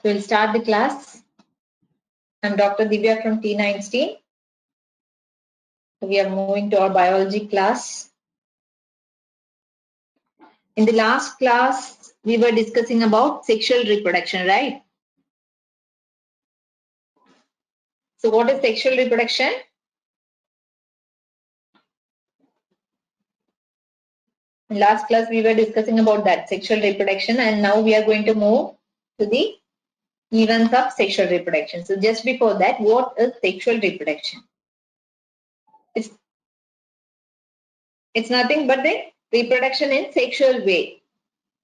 We'll start the class. I'm Dr. Divya from TeenEinstein. We are moving to our biology class. In the last class, we were discussing about sexual reproduction, right? So what is sexual reproduction? In last class, we were discussing about that, sexual reproduction, and now we are going to move to the events of sexual reproduction. So just before that, what is sexual reproduction? It's nothing but the reproduction in sexual way.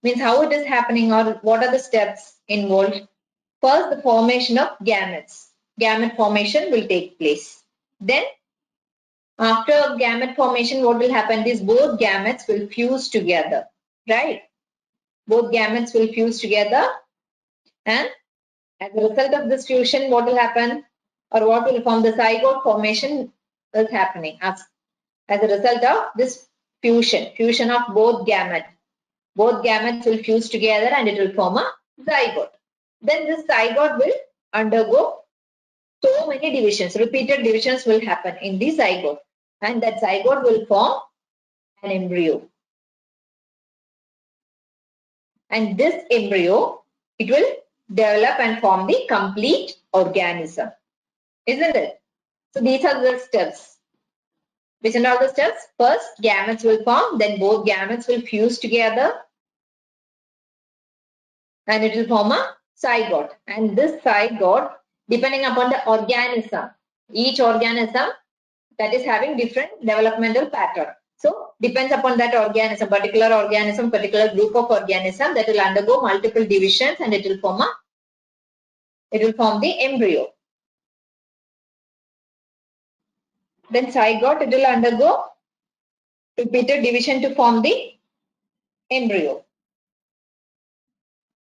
Means how it is happening or what are the steps involved. First, the formation of gametes. Gamete formation will take place. Then, after gamete formation, what will happen is both gametes will fuse together, right? Both gametes will fuse together, and as a result of this fusion, what will happen or what will form the zygote formation is happening as a result of this fusion of both gametes. Both gametes will fuse together and it will form a zygote. Then this zygote will undergo so many divisions. Repeated divisions will happen in the zygote, and that zygote will form an embryo. And this embryo, it will develop and form the complete organism. Isn't it? So these are the steps. Which are all the steps? First, gametes will form, then both gametes will fuse together and it will form a zygote. And this zygote, depending upon the organism, each organism that is having different developmental pattern. So depends upon that organism, particular group of organism that will undergo multiple divisions and it will form the embryo. Then zygote, it will undergo repeated division to form the embryo.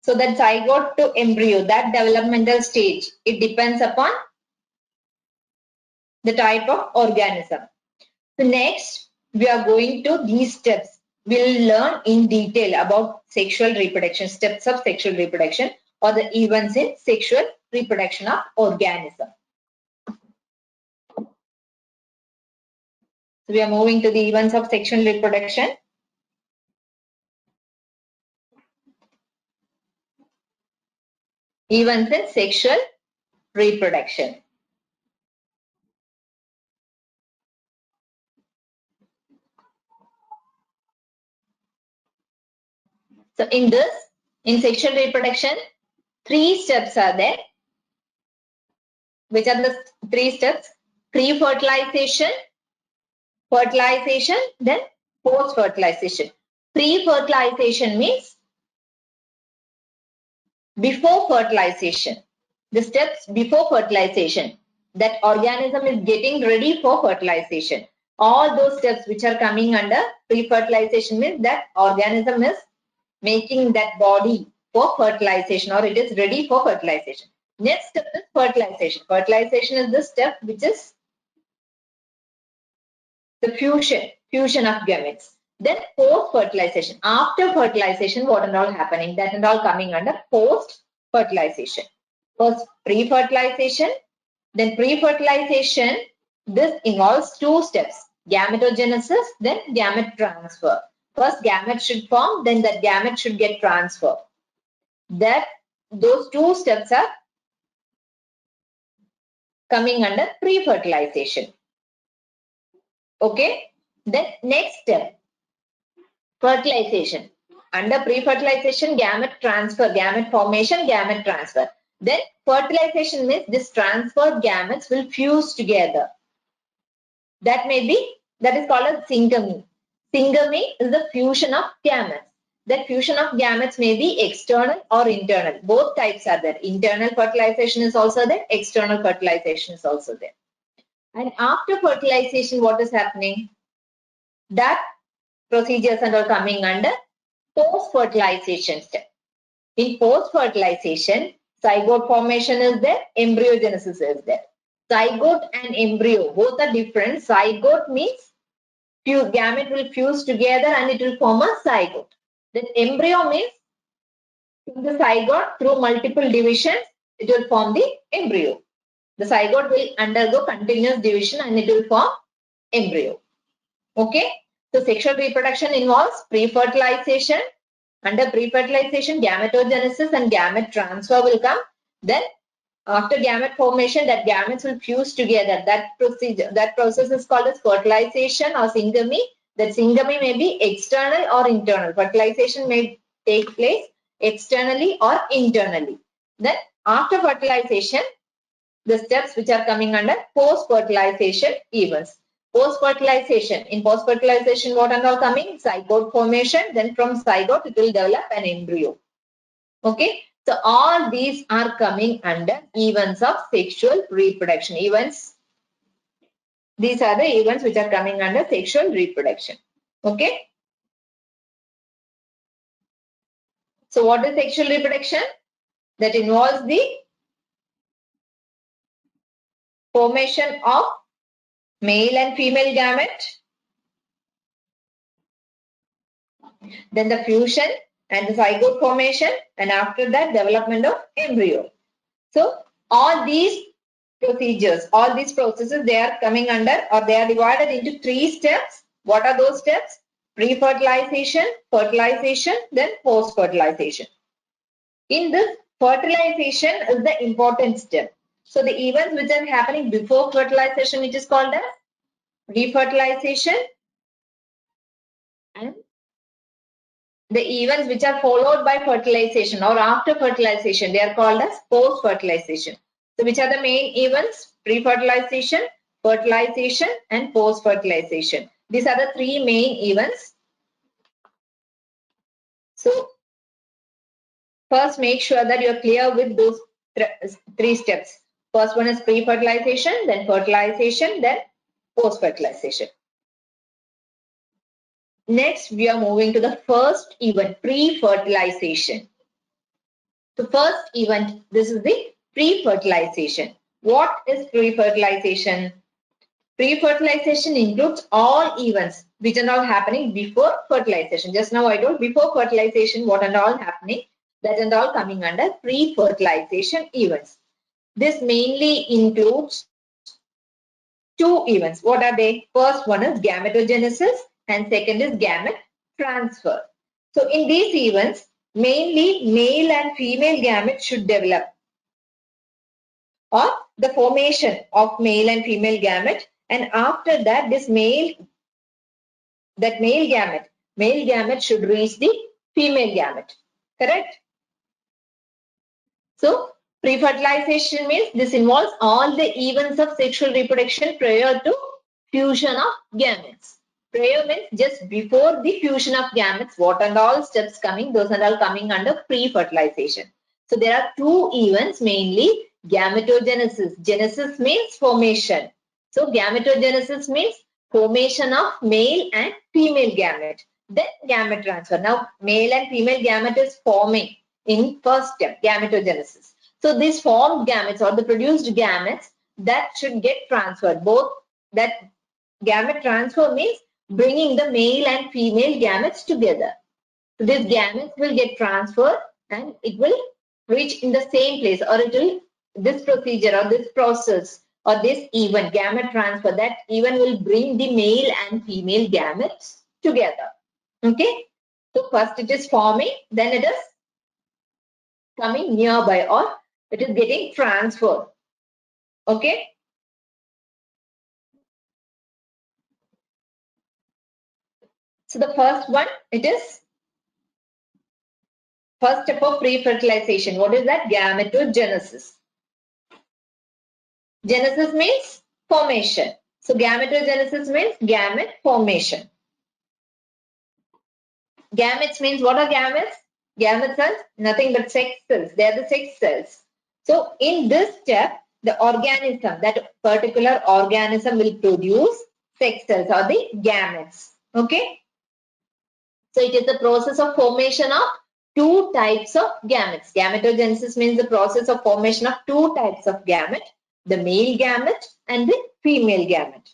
So that zygote to embryo, that developmental stage, it depends upon the type of organism. So next, we are going to these steps. We'll learn in detail about sexual reproduction, steps of sexual reproduction or the events in sexual reproduction of organism. So we are moving to the events of sexual reproduction. Events in sexual reproduction. So in sexual reproduction, 3 steps are there. Which are the 3 steps? Pre-fertilization, fertilization, then post-fertilization. Pre-fertilization means before fertilization. The steps before fertilization. That organism is getting ready for fertilization. All those steps which are coming under pre-fertilization means that organism is making that body for fertilization or it is ready for fertilization. Next step is fertilization. Fertilization is the step which is the fusion of gametes. Then post-fertilization. After fertilization, what and all happening? That and all coming under post-fertilization. First pre-fertilization, then pre-fertilization. This involves 2 steps. Gametogenesis, then gamete transfer. First gamete should form, then that gamete should get transferred. Those 2 steps are coming under pre-fertilization. Okay. Then next step, fertilization. Under pre-fertilization, gamete transfer, gamete formation, gamete transfer. Then fertilization means this transferred gametes will fuse together. That is called as syngamy. Syngamy is the fusion of gametes. That fusion of gametes may be external or internal. Both types are there. Internal fertilization is also there. External fertilization is also there. And after fertilization, what is happening? That procedures are coming under post-fertilization step. In post-fertilization, zygote formation is there, embryogenesis is there. Zygote and embryo, both are different. Zygote means gamete will fuse together and it will form a zygote. Then embryo means in the zygote through multiple divisions, it will form the embryo. The zygote will undergo continuous division and it will form embryo. Okay. So sexual reproduction involves pre-fertilization. Under pre-fertilization, gametogenesis and gamete transfer will come. Then after gamete formation, that gametes will fuse together. That process is called as fertilization or syngamy. That syngamy may be external or internal. Fertilization may take place externally or internally. Then after fertilization, the steps which are coming under post-fertilization events. Post-fertilization. In post-fertilization, what are all coming? Zygote formation. Then from zygote, it will develop an embryo. Okay. So all these are coming under events of sexual reproduction. Events. These are the events which are coming under sexual reproduction. Okay. So what is sexual reproduction? That involves the formation of male and female gamete. Then the fusion and the zygote formation, and after that development of embryo. So all these procedures, all these processes, they are coming under, or they are divided into 3 steps. What are those steps? Pre-fertilization, fertilization, then post-fertilization. In this, fertilization is the important step. So the events which are happening before fertilization, which is called as pre-fertilization, and the events which are followed by fertilization or after fertilization, they are called as post-fertilization. So which are the main events? Pre-fertilization, fertilization, and post-fertilization. These are the 3 main events. So first make sure that you are clear with those 3 steps. First one is pre-fertilization, then fertilization, then post-fertilization. Next, we are moving to the first event, pre-fertilization. The first event, this is the pre-fertilization. What is pre-fertilization? Pre-fertilization includes all events which are all happening before fertilization. Just now I told before fertilization what are all happening, that and all coming under pre-fertilization events. This mainly includes 2 events. What are they? First one is gametogenesis and second is gamete transfer. So in these events, mainly male and female gametes should develop, or the formation of male and female gamete, and after that this male gamete should reach the female gamete. Correct? So pre-fertilization means this involves all the events of sexual reproduction prior to fusion of gametes. Prior means just before the fusion of gametes, what and all steps coming, those are all coming under pre-fertilization. So there are 2 events mainly. Gametogenesis. Genesis means formation. So gametogenesis means formation of male and female gamete. Then gamete transfer. Now male and female gamete is forming in first step, gametogenesis. So these formed gametes or the produced gametes that should get transferred. Both that gamete transfer means bringing the male and female gametes together. So these gametes will get transferred and it will reach in the same place, or it will, this procedure or this process or this event, gamete transfer, that event will bring the male and female gametes together. Okay. So first it is forming, then it is coming nearby, or it is getting transferred. Okay. So the first one, it is first step of pre-fertilization. What is that? Gametogenesis. Genesis means formation. So gametogenesis means gamete formation. Gametes means, what are gametes? Gametes are nothing but sex cells. They are the sex cells. So in this step, the organism, that particular organism will produce sex cells or the gametes. Okay. So it is the process of formation of 2 types of gametes. Gametogenesis means the process of formation of 2 types of gamete, the male gamete and the female gamete.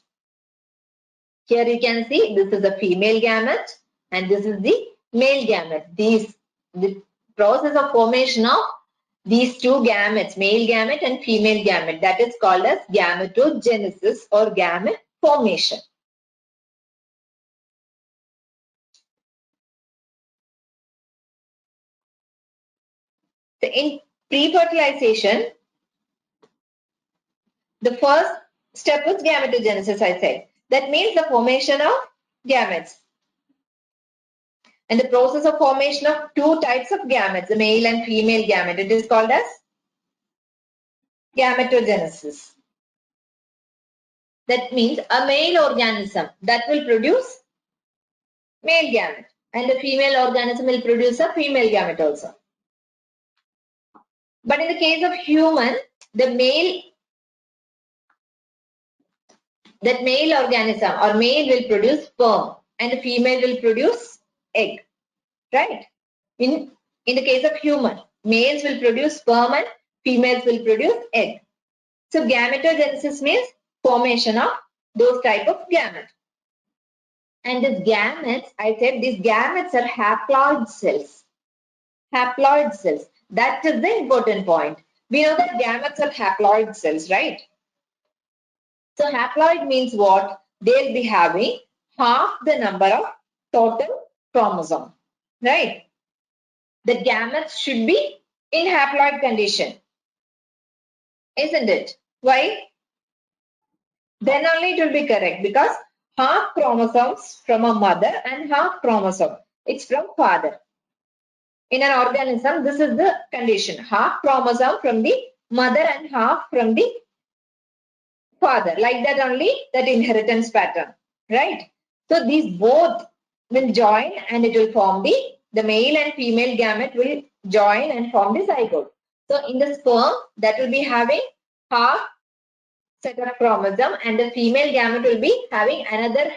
Here you can see this is the female gamete and this is the male gamete. The process of formation of these two gametes, male gamete and female gamete. That is called as gametogenesis or gamete formation. So in pre-fertilization, the first step was gametogenesis, I said. That means the formation of gametes. And the process of formation of two types of gametes, the male and female gamete, it is called as gametogenesis. That means a male organism that will produce male gamete and the female organism will produce a female gamete also. But in the case of human, that male organism or male will produce sperm and the female will produce egg, right? In the case of human, males will produce sperm and females will produce egg. So gametogenesis means formation of those type of gametes. And these gametes, I said these gametes are haploid cells. Haploid cells. That is the important point. We know that gametes are haploid cells, right? So haploid means what? They'll be having half the number of total chromosome, right? The gametes should be in haploid condition, isn't it? Why? Then only it will be correct because half chromosomes from a mother and half chromosome it's from father. In an organism, this is the condition. Half chromosome from the mother and half from the father. Like that only, that inheritance pattern, right? So these both will join and it will form the male and female gamete will join and form the zygote. So in the sperm, that will be having half set of chromosome and the female gamete will be having another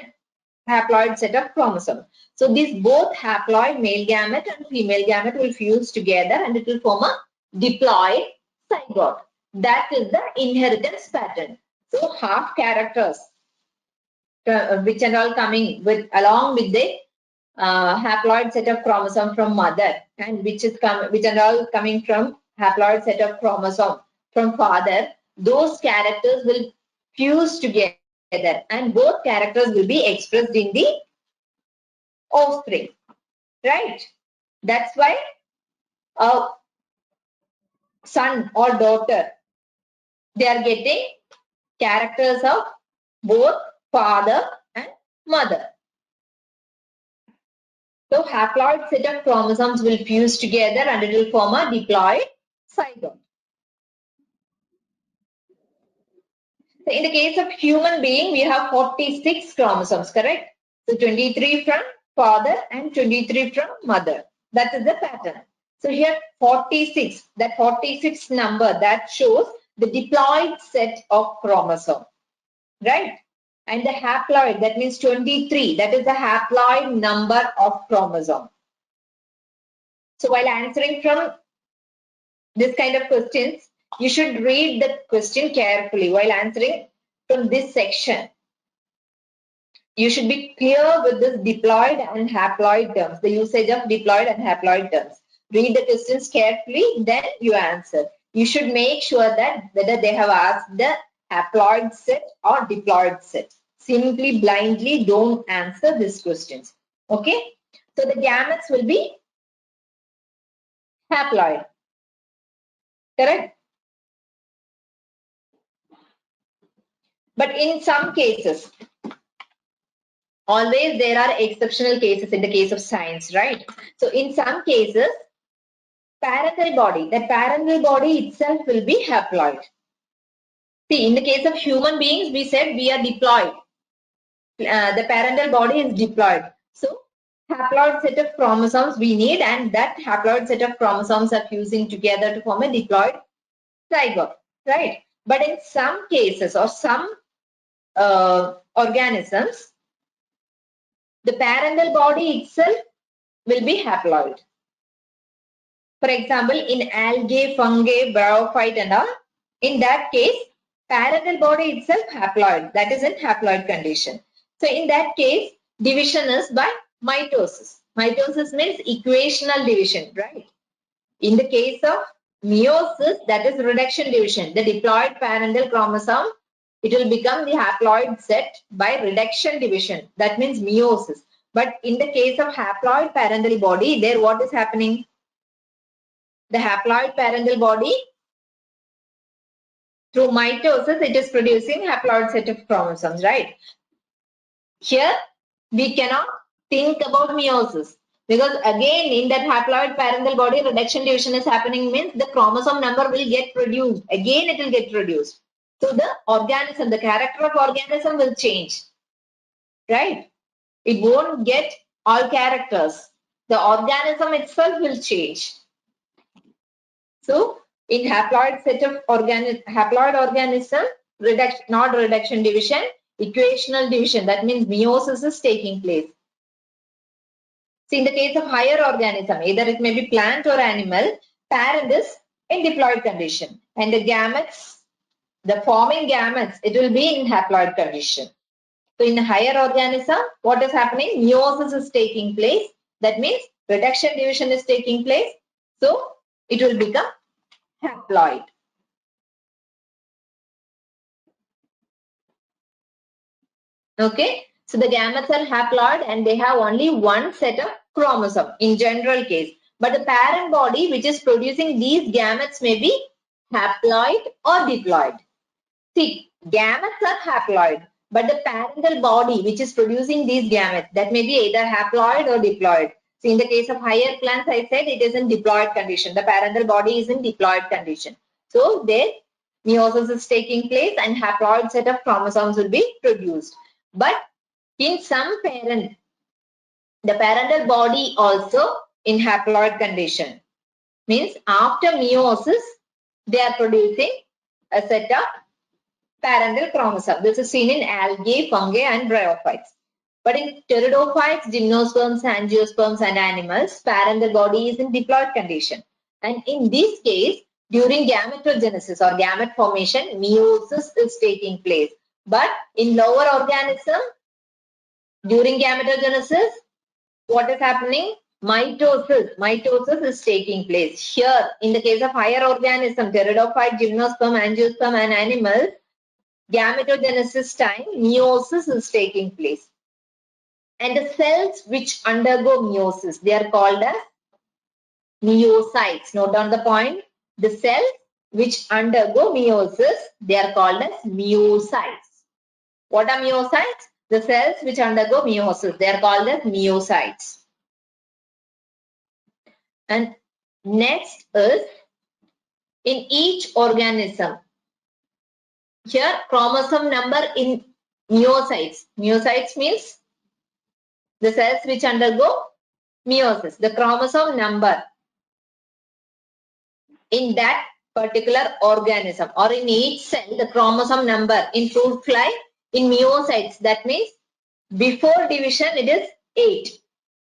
haploid set of chromosomes. So these both haploid male gamete and female gamete will fuse together and it will form a diploid zygote. That is the inheritance pattern. So half characters which are all coming with along with the haploid set of chromosome from mother and which are all coming from haploid set of chromosome from father. Those characters will fuse together and both characters will be expressed in the offspring, right? That's why a son or daughter, they are getting characters of both father and mother. So haploid set of chromosomes will fuse together and it will form a diploid zygote. So in the case of human being, we have 46 chromosomes, correct? So 23 from father and 23 from mother. That is the pattern. So here 46, that 46 number that shows the diploid set of chromosome, right? And the haploid, that means 23, that is the haploid number of chromosome. So while answering from this kind of questions, you should read the question carefully while answering from this section. You should be clear with this diploid and haploid terms, the usage of diploid and haploid terms. Read the questions carefully, then you answer. You should make sure that whether they have asked the haploid set or diploid set. Simply blindly don't answer these questions. Okay? So the gametes will be haploid. Correct? But in some cases, always there are exceptional cases in the case of science, right? So in some cases, parental body, the parental body itself will be haploid. See, in the case of human beings, we said we are diploid. The parental body is diploid. So haploid set of chromosomes we need and that haploid set of chromosomes are fusing together to form a diploid zygote, right? But in some cases or some organisms, the parental body itself will be haploid. For example, in algae, fungi, bryophyte and all, in that case, parental body itself haploid, that is in haploid condition. So in that case, division is by mitosis. Mitosis means equational division, right? In the case of meiosis, that is reduction division. The diploid parental chromosome, it will become the haploid set by reduction division. That means meiosis. But in the case of haploid parental body, there what is happening? The haploid parental body, through mitosis, it is producing haploid set of chromosomes, right? Here, we cannot think about meiosis because again, in that haploid parental body, reduction division is happening means the chromosome number will get reduced. Again, it will get reduced. So the organism, the character of organism will change, right? It won't get all characters. The organism itself will change. So in haploid set of haploid organism, not reduction division, equational division, that means meiosis is taking place. So in the case of higher organism, either it may be plant or animal, parent is in diploid condition and the gametes, the forming gametes, it will be in haploid condition. So in a higher organism, what is happening? Meiosis is taking place. That means reduction division is taking place. So it will become haploid. Okay. So the gametes are haploid and they have only one set of chromosome in general case. But the parent body which is producing these gametes may be haploid or diploid. See, gametes are haploid, but the parental body which is producing these gametes, that may be either haploid or diploid. So in the case of higher plants, I said it is in diploid condition. The parental body is in diploid condition. So there meiosis is taking place and haploid set of chromosomes will be produced. But in some parent, the parental body also in haploid condition. Means after meiosis, they are producing a set of parental chromosome. This is seen in algae, fungi and bryophytes. But in pteridophytes, gymnosperms, angiosperms and animals, parental body is in diploid condition. And in this case, during gametogenesis or gamete formation, meiosis is taking place. But in lower organism, during gametogenesis, what is happening? Mitosis. Mitosis is taking place. Here, in the case of higher organism, pteridophyte, gymnosperm, angiosperm and animals, gametogenesis time, meiosis is taking place. And the cells which undergo meiosis, they are called as meiocytes. Note down the point. The cells which undergo meiosis, they are called as meiocytes. What are meiocytes? The cells which undergo meiosis, they are called as meiocytes. And next is in each organism. Here chromosome number in meiocytes. Meiocytes means the cells which undergo meiosis. The chromosome number in that particular organism or in each cell, the chromosome number in fruit fly in meiocytes. That means before division it is 8.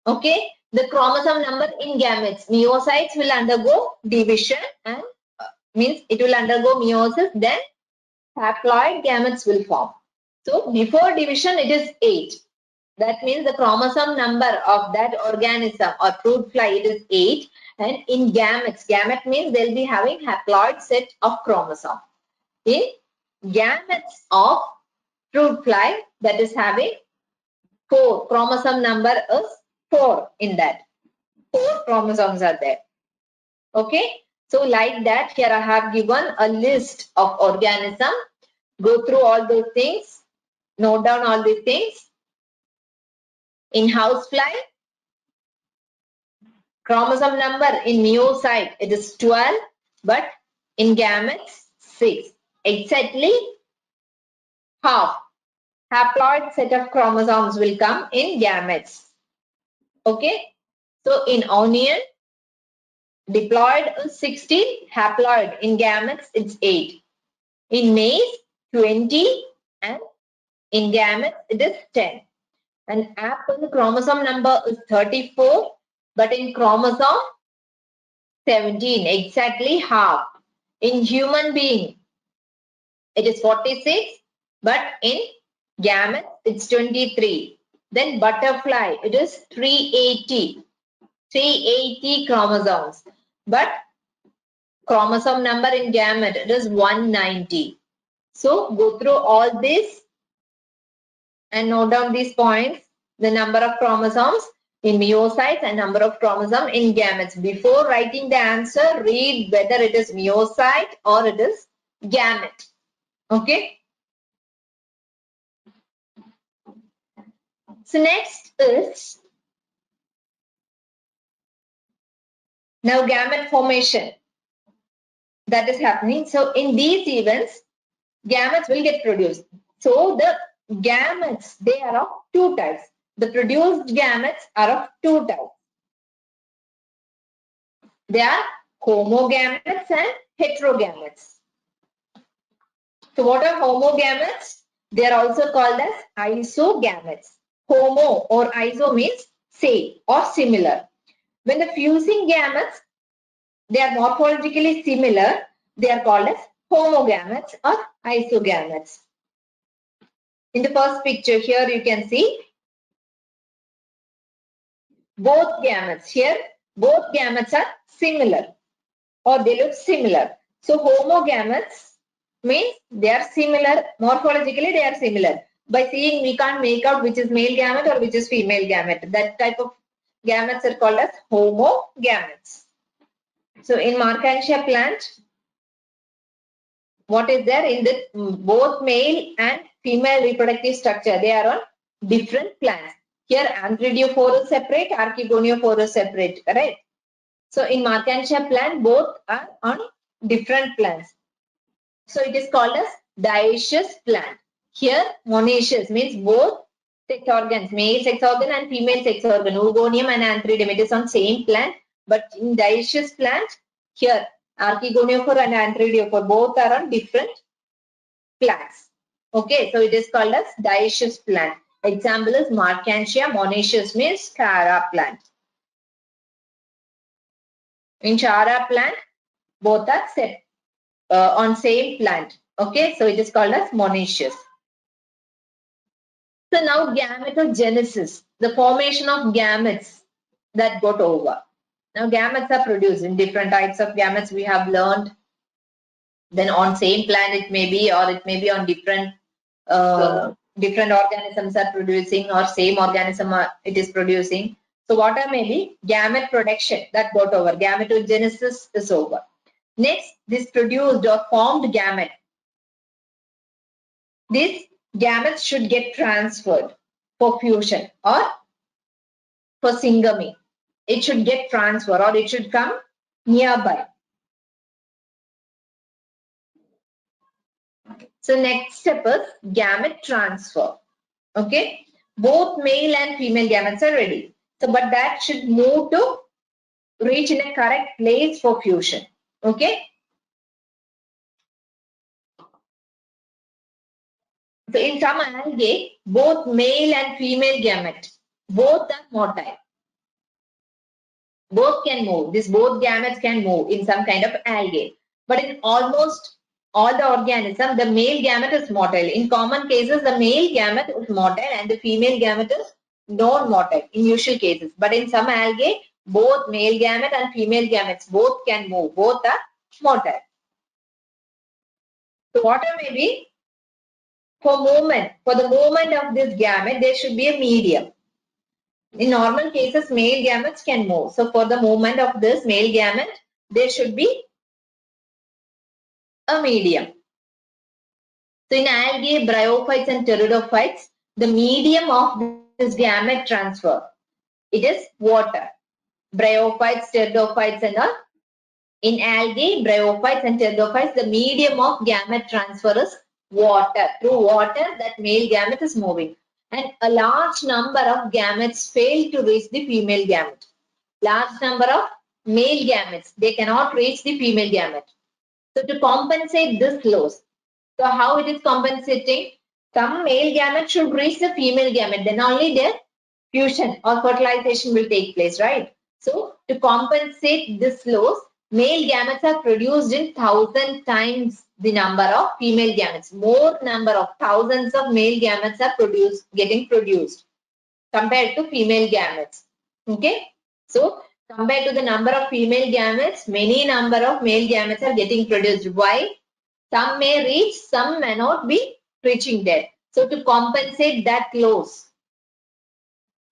Okay. The chromosome number in gametes. Meiocytes will undergo division and means it will undergo meiosis, then haploid gametes will form. So before division it is 8. That means the chromosome number of that organism or fruit fly it is 8. And in gametes, gamete means they'll be having haploid set of chromosome. In gametes of fruit fly that is having 4. Chromosome number is 4 in that. 4 chromosomes are there. Okay. So like that, here I have given a list of organisms. Go through all those things. Note down all these things. In housefly, chromosome number in meiocyte it is 12, but in gametes 6. Exactly half haploid set of chromosomes will come in gametes. Okay. So in onion, diploid is 16, haploid in gametes it's 8. In maize 20 and in gametes it is 10. And apple chromosome number is 34, but in chromosome 17, exactly half. In human being, it is 46, but in gametes, it's 23. Then butterfly, it is 380 chromosomes. But chromosome number in gamete, it is 190. So go through all this and note down these points, the number of chromosomes in meiocytes and number of chromosomes in gametes. Before writing the answer, read whether it is meiocyte or it is gamete. Okay. So next is now gamete formation that is happening. So in these events, gametes will get produced. So the gametes, they are of two types. The produced gametes are of two types. They are homogametes and heterogametes. So what are homogametes? They are also called as isogametes. Homo or iso means same or similar. When the fusing gametes, they are morphologically similar, they are called as homogametes or isogametes. In the first picture here you can see both gametes. Here both gametes are similar or they look similar. So homogametes means they are similar, morphologically they are similar. By seeing we can't make out which is male gamete or which is female gamete. That type of gametes are called as homogametes. So in Markantia plant, what is there in the both male and female reproductive structure? They are on different plants. Here Anthridiophore is separate, Archegoniophore is separate, right? So in Markantia plant, both are on different plants. So it is called as dioecious plant. Here monoecious means both sex organs, male sex organ and female sex organ, Oogonium and Anthridium. It is on same plant, but in dioecious plant, here Archegoniophore and Anthridiophore both are on different plants. Okay, so it is called as dioecious plant. Example is Markantia. Monoecious means Chara plant. In Chara plant, both are set on same plant. Okay, so it is called as monoecious. So now gametogenesis, the formation of gametes that got over. Now gametes are produced in different types of gametes we have learned. Then on same plant it may be, or it may be on different different organisms are producing, or same organism it is producing. So what are maybe gamete production that got over. Gametogenesis is over. Next, this produced or formed gamete. These gametes should get transferred for fusion or for syngamy. It should get transferred or it should come nearby. So next step is gamete transfer. Okay. Both male and female gametes are ready. So but that should move to reach in a correct place for fusion. Okay. So in some algae, both male and female gamete, both are motile. Both can move. Both gametes can move in some kind of algae. But in almost all the organisms, the male gamete is motile. In common cases, the male gamete is motile and the female gamete is non-motile in usual cases. But in some algae, both male gamete and female gametes both can move. Both are motile. So what are maybe for the movement of this gamete, there should be a medium. In normal cases, male gametes can move. So for the movement of this male gamete, there should be a medium. So in algae, bryophytes and pteridophytes, the medium of this gamete transfer, it is water. Bryophytes, pteridophytes and all. In algae, bryophytes and pteridophytes, the medium of gamete transfer is water. Through water, that male gamete is moving. And a large number of gametes fail to reach the female gamete. Large number of male gametes, they cannot reach the female gamete. So to compensate this loss, so how it is compensating? Some male gamete should reach the female gamete, then only their fusion or fertilization will take place, right? So to compensate this loss, male gametes are produced in 1,000 times the number of female gametes. More number of thousands of male gametes are getting produced compared to female gametes. Okay. So Compared to the number of female gametes, many number of male gametes are getting produced. Why? Some may reach, some may not be reaching there. So to compensate that loss,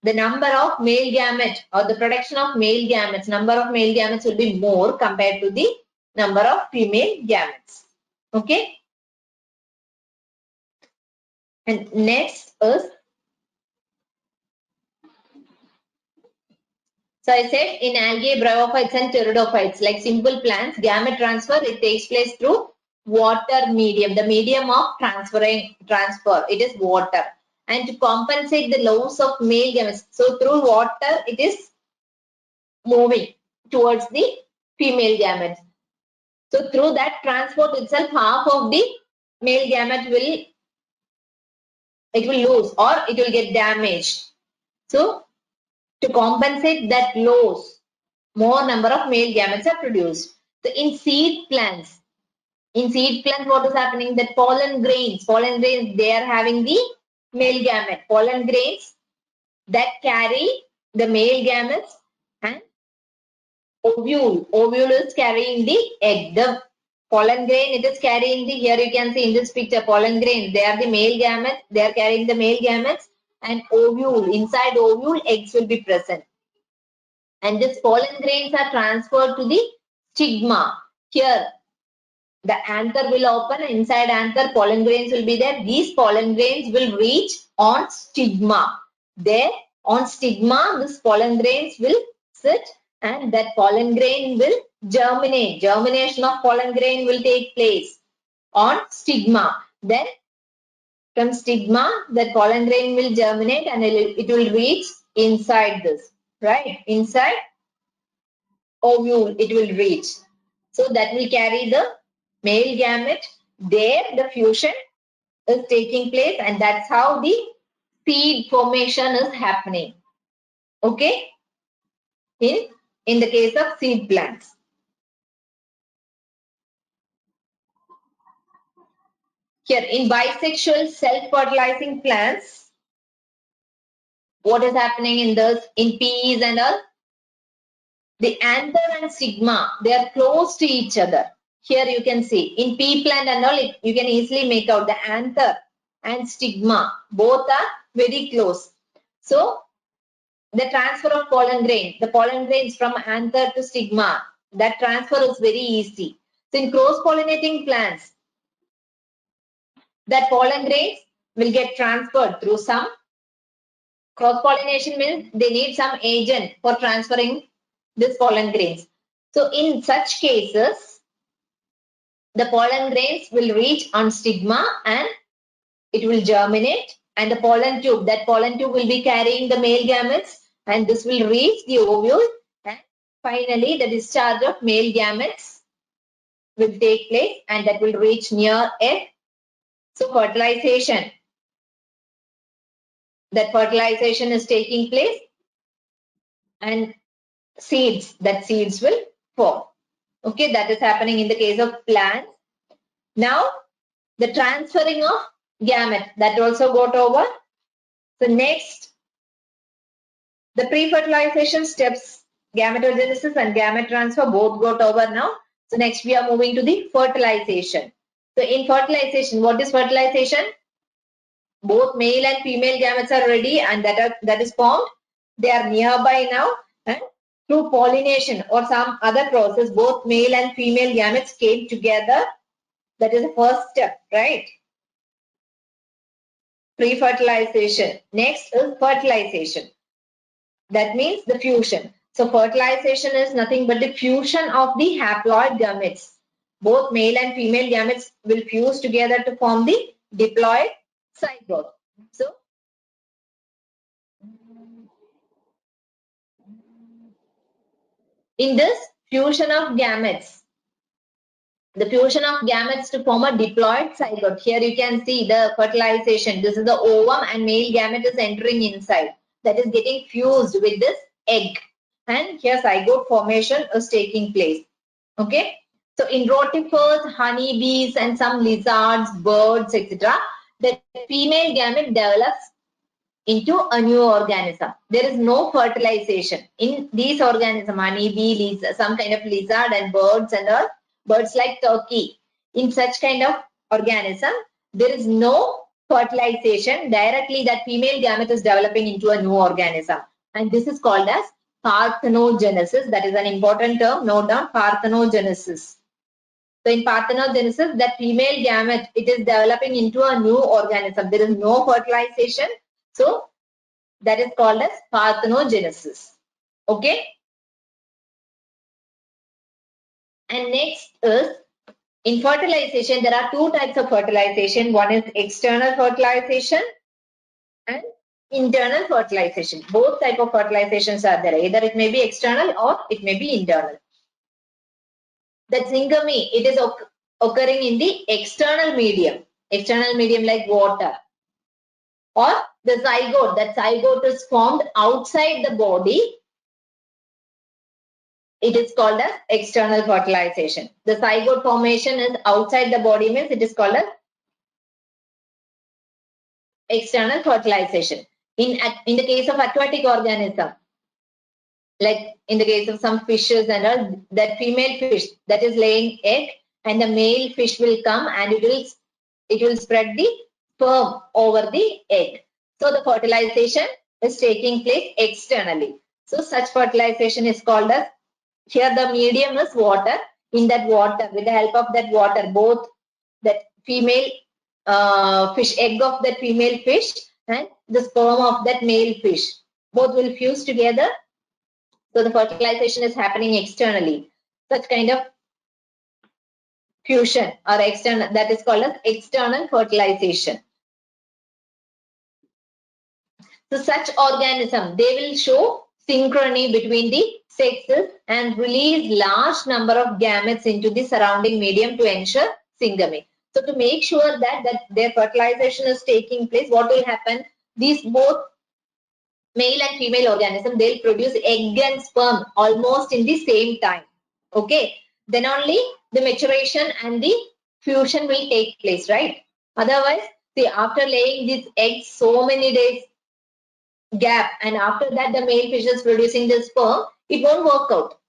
the number of male gametes or the production of male gametes, number of male gametes will be more compared to the number of female gametes. Okay. And next is, so I said in algae, bryophytes and pteridophytes, like simple plants, gamete transfer, it takes place through water medium, the medium of transfer, it is water. And to compensate the loss of male gametes, so through water, it is moving towards the female gametes. So through that transport itself, half of the male gamete will lose or it will get damaged. So to compensate that loss, more number of male gametes are produced. So in seed plants, what is happening? That pollen grains, they are having the male gamete. Pollen grains that carry the male gametes, and ovule is carrying the egg. The pollen grain, it is carrying the, here you can see in this picture, pollen grains, they are the male gametes, they are carrying the male gametes, and ovule, inside ovule, eggs will be present. And these pollen grains are transferred to the stigma. Here, the anther will open, inside anther, pollen grains will be there. These pollen grains will reach on stigma. There, on stigma, this pollen grains will sit, and that pollen grain will germinate. Germination of pollen grain will take place on stigma. Then, from stigma, that pollen grain will germinate and it will reach inside this, right? Inside ovule, it will reach. So that will carry the male gamete. There, the fusion is taking place, and that's how the seed formation is happening. Okay? In the case of seed plants. Here, in bisexual self-fertilizing plants, what is happening in this? In peas and all, the anther and stigma, they are close to each other. Here you can see, in pea plant and all, you can easily make out the anther and stigma. Both are very close. So, the transfer of pollen grain, the pollen grains from anther to stigma, that transfer is very easy. So, in cross-pollinating plants, that pollen grains will get transferred through some cross-pollination means they need some agent for transferring this pollen grains. So, in such cases, the pollen grains will reach on stigma and it will germinate, and the pollen tube, that pollen tube will be carrying the male gametes, and this will reach the ovule, and finally the discharge of male gametes will take place, and that will reach near egg. So fertilization, that fertilization is taking place, and seeds will form. Okay, that is happening in the case of plants. Now, the transferring of gamete, that also got over. So next, the pre-fertilization steps, gametogenesis and gamete transfer both got over now. So next we are moving to the fertilization. So in fertilization, what is fertilization? Both male and female gametes are ready and that is formed. They are nearby now, and through pollination or some other process, both male and female gametes came together. That is the first step, right? Pre-fertilization. Next is fertilization. That means the fusion. So fertilization is nothing but the fusion of the haploid gametes. Both male and female gametes will fuse together to form the diploid zygote. So in this fusion of gametes, the fusion of gametes to form a diploid zygote. Here you can see the fertilization. This is the ovum and male gamete is entering inside. That is getting fused with this egg. And here zygote formation is taking place. Okay. So in rotifers, honeybees and some lizards, birds, etc., the female gamete develops into a new organism. There is no fertilization in these organisms, honeybee, some kind of lizard and birds and all, birds like turkey. In such kind of organism, there is no fertilization. Directly that female gamete is developing into a new organism. And this is called as parthenogenesis. That is an important term. Note down, parthenogenesis. So in parthenogenesis, that female gamete, it is developing into a new organism. There is no fertilization. So that is called as parthenogenesis. Okay. And next is, in fertilization, there are two types of fertilization. One is external fertilization and internal fertilization. Both type of fertilizations are there. Either it may be external or it may be internal. The syngamy, it is occurring in the external medium. External medium like water. Or the zygote. That zygote is formed outside the body. It is called as external fertilization. The zygote formation is outside the body, means it is called as external fertilization. In the case of aquatic organism, like in the case of some fishes and all, that female fish that is laying egg, and the male fish will come and it will spread the sperm over the egg. So the fertilization is taking place externally. So such fertilization is called as, here the medium is water. In that water, with the help of that water, both that female fish, egg of that female fish and the sperm of that male fish, both will fuse together. So the fertilization is happening externally. Such kind of fusion or external, that is called as external fertilization. So such organism, they will show synchrony between the sexes and release large number of gametes into the surrounding medium to ensure syngamy. So to make sure that their fertilization is taking place, what will happen? These both male and female organism, they'll produce egg and sperm almost in the same time. Okay. Then only the maturation and the fusion will take place, right? Otherwise, see, after laying these eggs so many days gap, and after that the male fish is producing the sperm, it won't work out.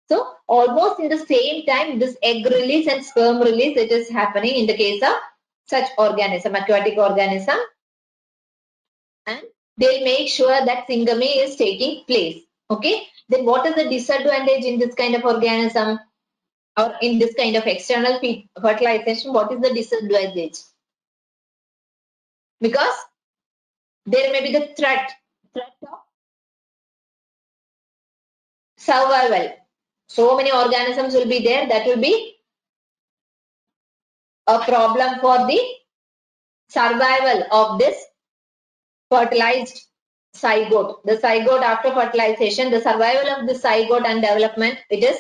So almost in the same time, this egg release and sperm release, it is happening in the case of such organism, aquatic organism, and they'll make sure that syngamy is taking place. Okay. Then what is the disadvantage in this kind of organism or in this kind of external fertilization? What is the disadvantage? Because there may be the threat of survival. So many organisms will be there. That will be a problem for the survival of this fertilized zygote. The zygote after fertilization, the survival of the zygote and development, it is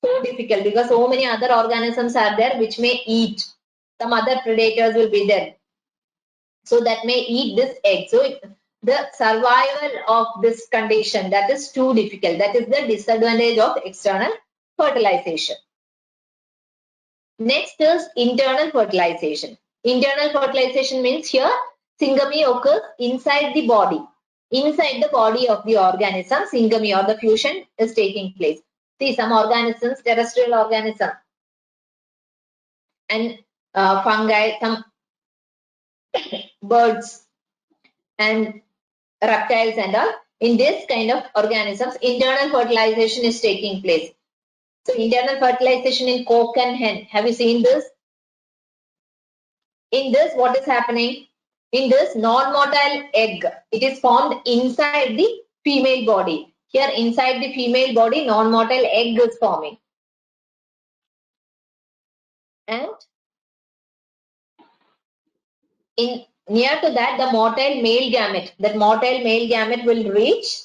so difficult because so many other organisms are there which may eat. Some other predators will be there. So that may eat this egg. So the survival of this condition, that is too difficult. That is the disadvantage of external fertilization. Next is internal fertilization. Internal fertilization means here syngamy occurs inside the body. Inside the body of the organism, syngamy or the fusion is taking place. See, some organisms, terrestrial organism and fungi, some birds and reptiles and all. In this kind of organisms, internal fertilization is taking place. So internal fertilization in cock and hen. Have you seen this? In this, what is happening? In this non-motile egg, it is formed inside the female body. Here inside the female body, non-motile egg is forming. And in near to that, the motile male gamete. That motile male gamete will reach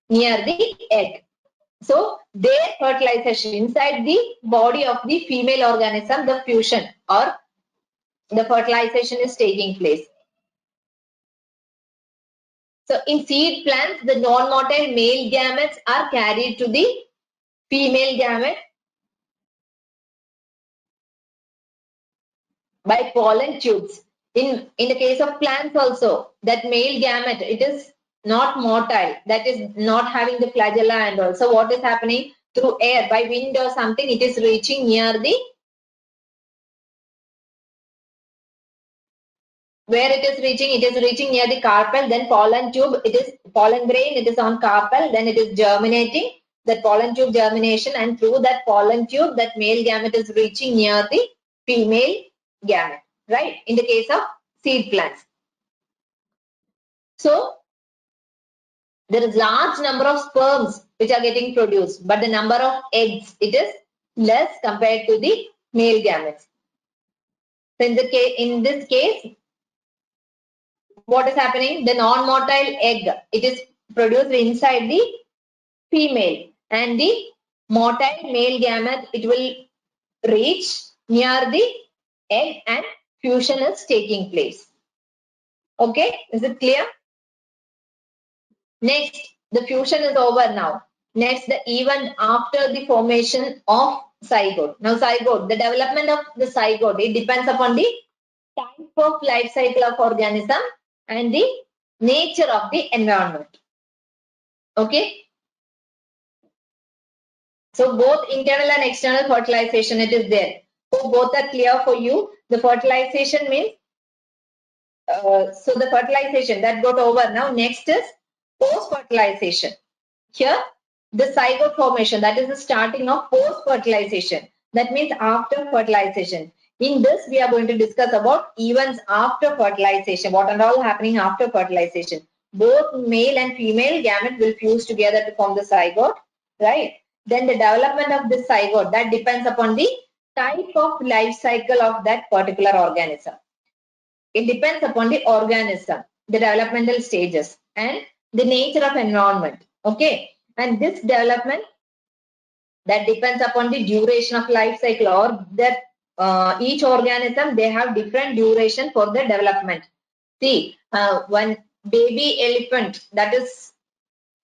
near the egg. So their fertilization inside the body of the female organism, the fusion or the fertilization is taking place. So in seed plants, the non-motile male gametes are carried to the female gamete by pollen tubes. In the case of plants also, that male gamete, it is not motile, that is not having the flagella and all. So what is happening? Through air, by wind or something, it is reaching near the, where it is reaching near the carpel, then pollen tube, it is pollen grain, it is on carpel, then it is germinating, that pollen tube germination, and through that pollen tube, that male gamete is reaching near the female gamete, right? In the case of seed plants. So there is large number of sperms which are getting produced, but the number of eggs, it is less compared to the male gametes. So in this case, what is happening? The non-motile egg, it is produced inside the female, and the motile male gamete, it will reach near the egg and fusion is taking place. Okay, is it clear? Next, the fusion is over now. Next, the event after the formation of zygote. Now, zygote, the development of the zygote, it depends upon the type of life cycle of organism and the nature of the environment. Okay. So, both internal and external fertilization, it is there. So, both are clear for you. The fertilization means, so the fertilization that got over. Now, next is post-fertilization. Here, the zygote formation, that is the starting of post-fertilization. That means after fertilization. In this, we are going to discuss about events after fertilization. What are all happening after fertilization? Both male and female gamete will fuse together to form the zygote, right? Then the development of this zygote, that depends upon the type of life cycle of that particular organism. It depends upon the organism, the developmental stages, and the nature of environment. Okay, and this development, that depends upon the duration of life cycle, or that each organism, they have different duration for the development. See, one baby elephant, that is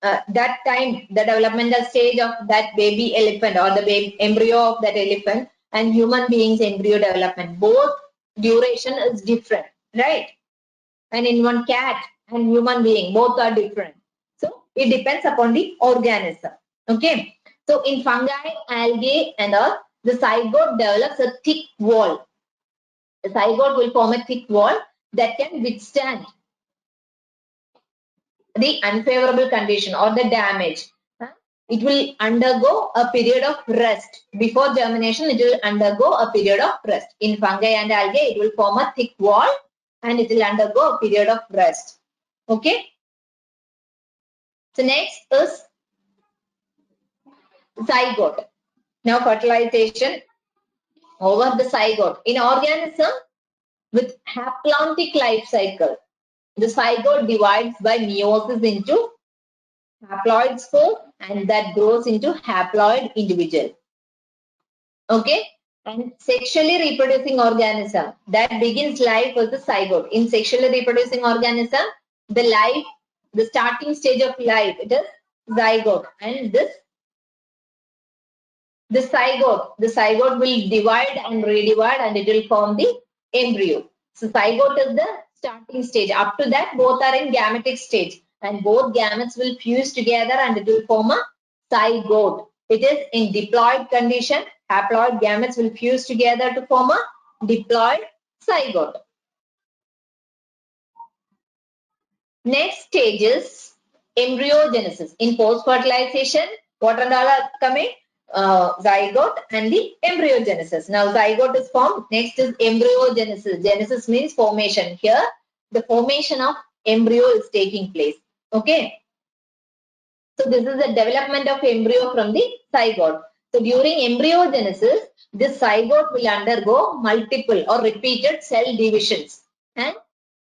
that time, the developmental stage of that baby elephant or the baby embryo of that elephant, and human beings embryo development, both duration is different, right? And in one cat and human being, both are different. So it depends upon the organism. Okay. So in fungi, algae, and all, the zygote develops a thick wall. The zygote will form a thick wall that can withstand the unfavorable condition or the damage. It will undergo a period of rest. Before germination, it will undergo a period of rest. In fungi and algae, it will form a thick wall and it will undergo a period of rest. Okay. So next is zygote. Now fertilization over the zygote. In organism with haplontic life cycle, the zygote divides by meiosis into haploid spore, and that grows into haploid individual. Okay. And sexually reproducing organism that begins life as a zygote. In sexually reproducing organism, the starting stage of life, it is zygote, and the zygote will divide and redivide, and it will form the embryo. So zygote is the starting stage. Up to that, both are in gametic stage, and both gametes will fuse together and it will form a zygote. It is in diploid condition. Haploid gametes will fuse together to form a diploid zygote. Next stage is embryogenesis. In post-fertilization, what and all are coming? Zygote and the embryogenesis. Now zygote is formed. Next is embryogenesis. Genesis means formation. Here, the formation of embryo is taking place. Okay. So this is the development of embryo from the zygote. So during embryogenesis, this zygote will undergo multiple or repeated cell divisions, and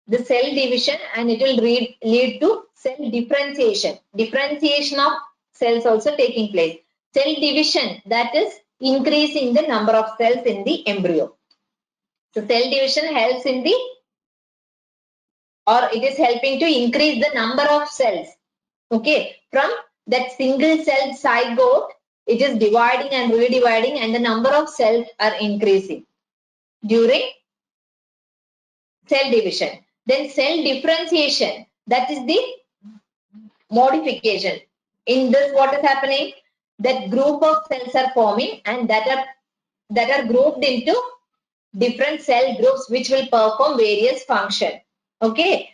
the cell division, and it will lead to cell differentiation. Differentiation of cells also taking place. Cell division, that is increasing the number of cells in the embryo. So cell division helps in the, or it is helping to increase the number of cells. Okay, from that single cell zygote, it is dividing and redividing, and the number of cells are increasing during cell division. Then cell differentiation, that is the modification. In this, what is happening? That group of cells are forming and that are grouped into different cell groups which will perform various function. Okay.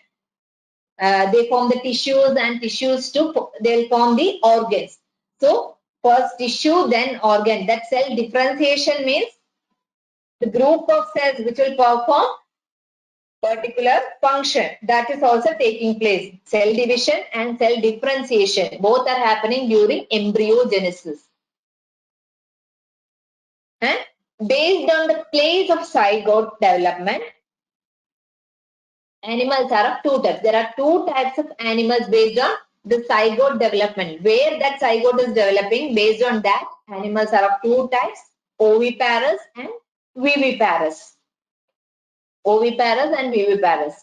They form the tissues, and tissues too, they'll form the organs. So first tissue, then organ. That cell differentiation means the group of cells which will perform particular function, that is also taking place. Cell division and cell differentiation, both are happening during embryogenesis. And based on the place of zygote development, animals are of two types. There are two types of animals based on the zygote development. Where that zygote is developing, based on that, animals are of two types: oviparous and viviparous. Oviparous and viviparous.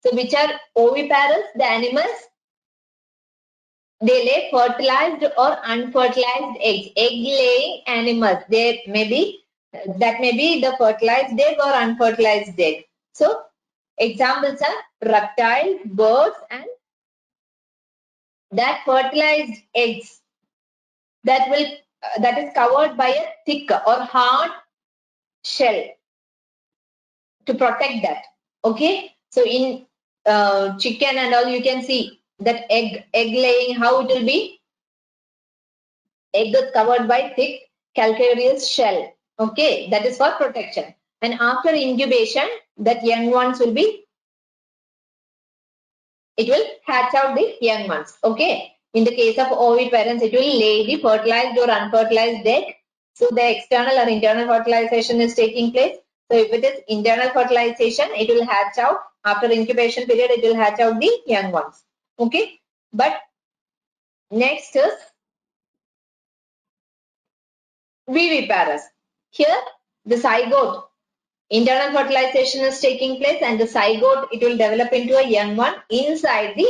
So which are oviparous? The animals, they lay fertilized or unfertilized eggs. Egg-laying animals. That may be the fertilized egg or unfertilized egg. So examples are reptiles, birds, and that fertilized eggs that is covered by a thick or hard shell to protect that. Okay. So in chicken and all, you can see that egg laying, how it will be. Egg is covered by thick calcareous shell. Okay, that is for protection. And after incubation, that young ones will be, it will hatch out the young ones. Okay. In the case of oviparents, it will lay the fertilized or unfertilized egg. So the external or internal fertilization is taking place. So if it is internal fertilization, it will hatch out. After incubation period, it will hatch out the young ones. Okay. But next is viviparous. Here, the zygote, internal fertilization is taking place, and the zygote, it will develop into a young one inside the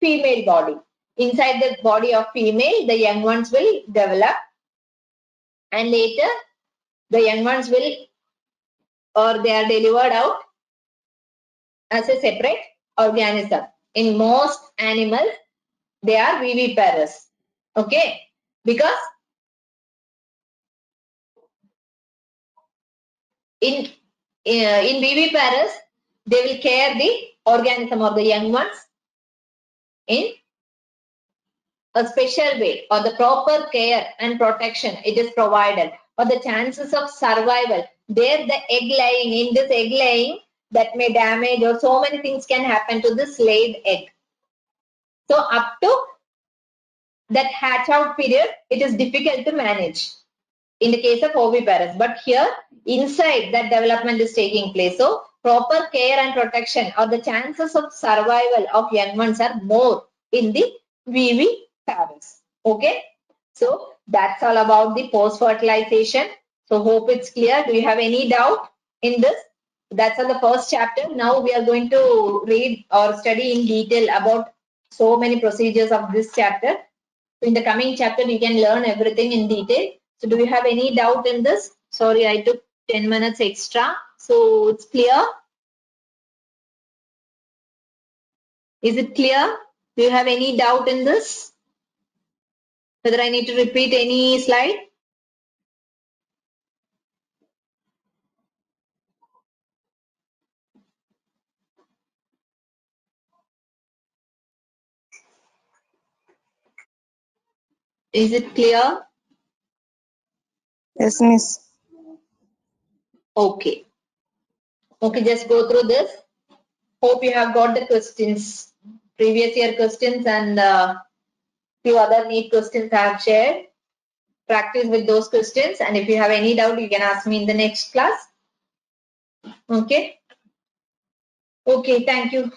female body. Inside the body of female, the young ones will develop, and later the young ones will, or they are delivered out as a separate organism. In most animals, they are viviparous. Okay, because in viviparous, they will care the organism or the young ones in a special way, or the proper care and protection it is provided, or the chances of survival. There, the egg laying, in this egg laying, that may damage, or so many things can happen to this laid egg. So up to that hatch out period, it is difficult to manage in the case of oviparous. But here, inside, that development is taking place. So proper care and protection, or the chances of survival of young ones are more in the viviparous. Okay. So that's all about the post-fertilization. So hope it's clear. Do you have any doubt in this? That's on the first chapter. Now we are going to read or study in detail about so many procedures of this chapter. In the coming chapter, you can learn everything in detail. So do you have any doubt in this? Sorry, I took 10 minutes extra. So it's clear? Is it clear? Do you have any doubt in this? Whether I need to repeat any slide? Is it clear? Yes, miss. Okay. Okay, just go through this. Hope you have got the questions, previous year questions, and few other neat questions I have shared. Practice with those questions, and if you have any doubt, you can ask me in the next class. Okay. Okay, thank you.